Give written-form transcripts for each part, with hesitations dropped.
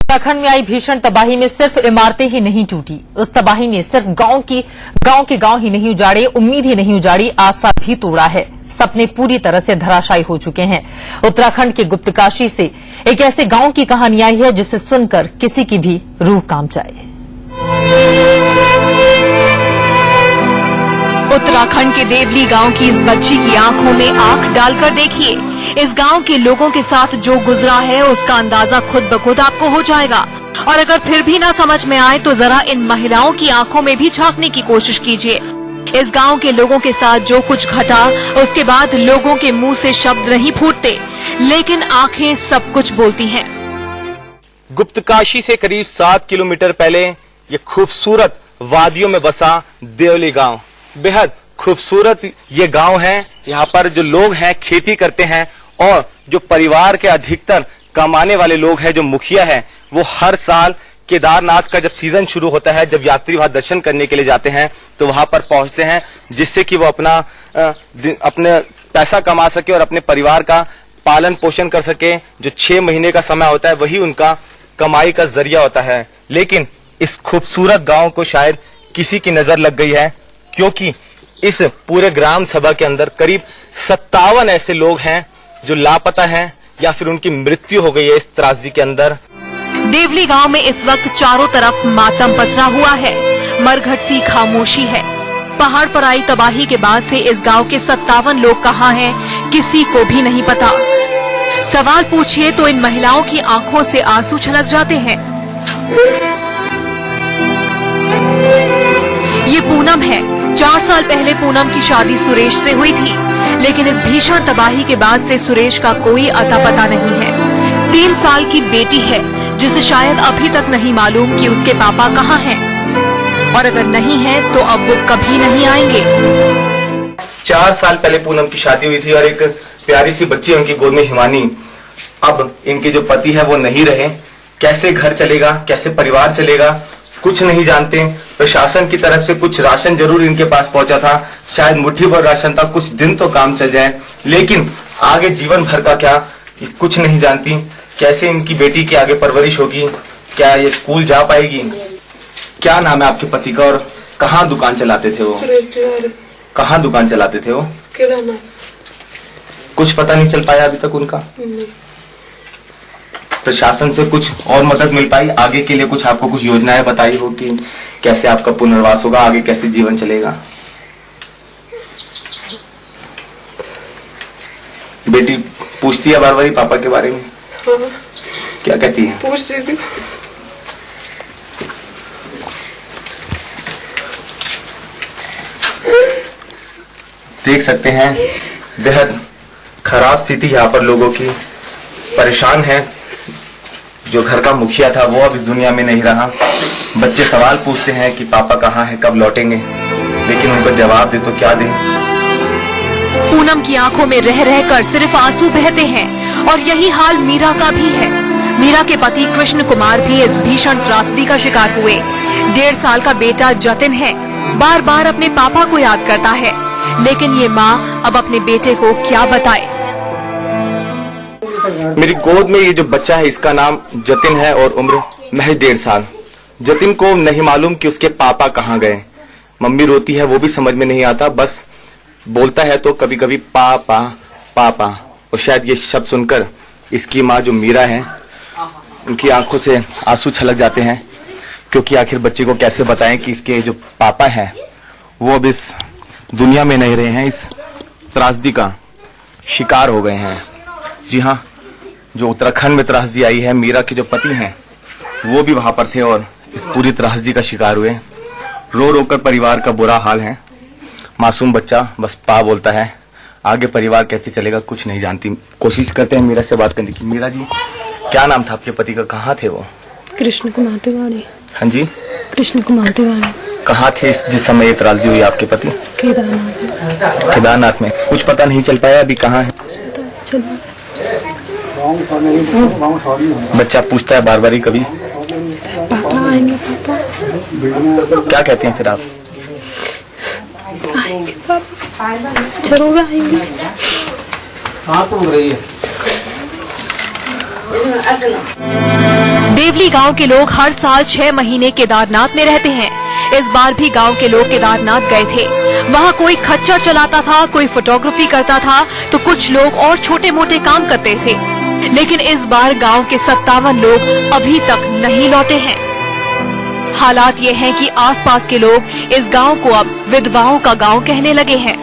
उत्तराखंड में आई भीषण तबाही में सिर्फ इमारतें ही नहीं टूटी, उस तबाही ने सिर्फ गांव ही नहीं उजाड़े, उम्मीद ही नहीं उजाड़ी, आसरा भी तोड़ा है। सपने पूरी तरह से धराशायी हो चुके हैं। उत्तराखंड के गुप्तकाशी से एक ऐसे गांव की कहानी आई है जिसे सुनकर किसी की भी रूह कांप जाए। उत्तराखंड के देवली गांव की इस बच्ची की आंखों में आंख डालकर देखिए। इस गांव के लोगों के साथ जो गुजरा है उसका अंदाजा खुद ब खुद आपको हो जाएगा। और अगर फिर भी ना समझ में आए तो जरा इन महिलाओं की आंखों में भी झांकने की कोशिश कीजिए। इस गांव के लोगों के साथ जो कुछ घटा, उसके बाद लोगों के मुंह से शब्द नहीं फूटते, लेकिन आंखें सब कुछ बोलती हैं। गुप्तकाशी से करीब 7 किलोमीटर पहले ये खूबसूरत वादियों में बसा देवली गांव। बेहद खूबसूरत ये गांव है। यहाँ पर जो लोग हैं खेती करते हैं और जो परिवार के अधिकतर कमाने वाले लोग हैं, जो मुखिया है, वो हर साल केदारनाथ का जब सीजन शुरू होता है, जब यात्री वहां दर्शन करने के लिए जाते हैं तो वहां पर पहुंचते हैं, जिससे कि वो अपने पैसा कमा सके और अपने परिवार का पालन पोषण कर सके। जो 6 महीने का समय होता है वही उनका कमाई का जरिया होता है। लेकिन इस खूबसूरत गांव को शायद किसी की नजर लग गई है, क्योंकि इस पूरे ग्राम सभा के अंदर करीब 57 ऐसे लोग हैं जो लापता हैं या फिर उनकी मृत्यु हो गई है इस त्रासदी के अंदर। देवली गांव में इस वक्त चारों तरफ मातम पसरा हुआ है, मरघट सी खामोशी है। पहाड़ पर आई तबाही के बाद से इस गांव के 57 लोग कहाँ हैं, किसी को भी नहीं पता। सवाल पूछिए तो इन महिलाओं की आंखों से आंसू छलक जाते हैं। ये पूनम है। 4 साल पहले पूनम की शादी सुरेश से हुई थी, लेकिन इस भीषण तबाही के बाद से सुरेश का कोई अता पता नहीं है। 3 साल की बेटी है, जिसे शायद अभी तक नहीं मालूम कि उसके पापा कहाँ हैं, और अगर नहीं है तो अब वो कभी नहीं आएंगे। 4 साल पहले पूनम की शादी हुई थी और एक प्यारी सी बच्ची उनकी गोद में, हिमानी। अब इनके जो पति है वो नहीं रहे। कैसे घर चलेगा, कैसे परिवार चलेगा, कुछ नहीं जानते। प्रशासन की तरफ से कुछ राशन जरूर इनके पास पहुंचा था, शायद मुट्ठी भर राशन था, कुछ दिन तो काम चल जाए, लेकिन आगे जीवन भर का क्या, कुछ नहीं जानती। कैसे इनकी बेटी की आगे परवरिश होगी, क्या ये स्कूल जा पाएगी। क्या नाम है आपके पति का और कहाँ दुकान चलाते थे वो? कहाँ दुकान चलाते थे वो? कुछ पता नहीं चल पाया अभी तक उनका? प्रशासन से कुछ और मदद मिल पाई आगे के लिए? कुछ आपको कुछ योजनाएं बताई हो कि कैसे आपका पुनर्वास होगा, आगे कैसे जीवन चलेगा? बेटी पूछती है बार बार पापा के बारे में? क्या कहती है? पूछती थी। देख सकते हैं बेहद खराब स्थिति यहाँ पर लोगों की, परेशान है। जो घर का मुखिया था वो अब इस दुनिया में नहीं रहा। बच्चे सवाल पूछते हैं कि पापा कहाँ हैं, कब लौटेंगे, लेकिन उनको जवाब दे तो क्या दें। पूनम की आंखों में रह रहकर सिर्फ आंसू बहते हैं, और यही हाल मीरा का भी है। मीरा के पति कृष्ण कुमार भी इस भीषण त्रासदी का शिकार हुए। 1.5 साल का बेटा जतिन है, बार बार अपने पापा को याद करता है, लेकिन ये माँ अब अपने बेटे को क्या बताए। मेरी गोद में ये जो बच्चा है इसका नाम जतिन है और उम्र महज 1.5 साल। जतिन को नहीं मालूम कि उसके पापा कहाँ गए। मम्मी रोती है वो भी समझ में नहीं आता, बस बोलता है तो कभी कभी पापा पापा। और शायद ये शब्द सुनकर इसकी माँ जो मीरा है, उनकी आंखों से आंसू छलक जाते हैं, क्योंकि आखिर बच्चे को कैसे बताएं कि इसके जो पापा हैं वो अब इस दुनिया में नहीं रहे हैं, इस त्रासदी का शिकार हो गए हैं। जी हाँ, जो उत्तराखंड में त्रासदी आई है, मीरा के जो पति हैं वो भी वहां पर थे और इस पूरी त्रासदी का शिकार हुए। रो रो कर परिवार का बुरा हाल है। मासूम बच्चा बस पा बोलता है, आगे परिवार कैसे चलेगा कुछ नहीं जानती। कोशिश करते हैं मीरा से बात करने की। मीरा जी, क्या नाम था आपके पति का, कहाँ थे वो? कृष्ण कुमार तिवारी। हाँ जी, कृष्ण कुमार तिवारी। कहाँ थे जिस समय ये त्रासदी हुई आपके पति? केदारनाथ। केदारनाथ में। कुछ पता नहीं चल पाया अभी कहाँ है? बच्चा पूछता है बार बार ही, कभी पापा आएंगे, पापा। क्या कहते हैं फिर आप? आएंगे पापा, जरूर आएंगे। हाँ तो रही है। देवली गांव के लोग हर साल 6 महीने केदारनाथ में रहते हैं। इस बार भी गांव के लोग केदारनाथ गए थे। वहां कोई खच्चर चलाता था, कोई फोटोग्राफी करता था, तो कुछ लोग और छोटे मोटे काम करते थे। लेकिन इस बार गांव के 57 लोग अभी तक नहीं लौटे हैं। हालात ये हैं कि आसपास के लोग इस गांव को अब विधवाओं का गांव कहने लगे हैं।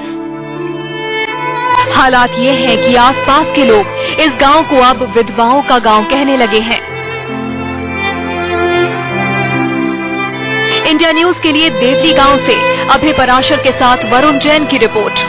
हालात ये हैं कि आसपास के लोग इस गांव को अब विधवाओं का गांव कहने लगे हैं। इंडिया न्यूज के लिए देवली गांव से अभय पराशर के साथ वरुण जैन की रिपोर्ट।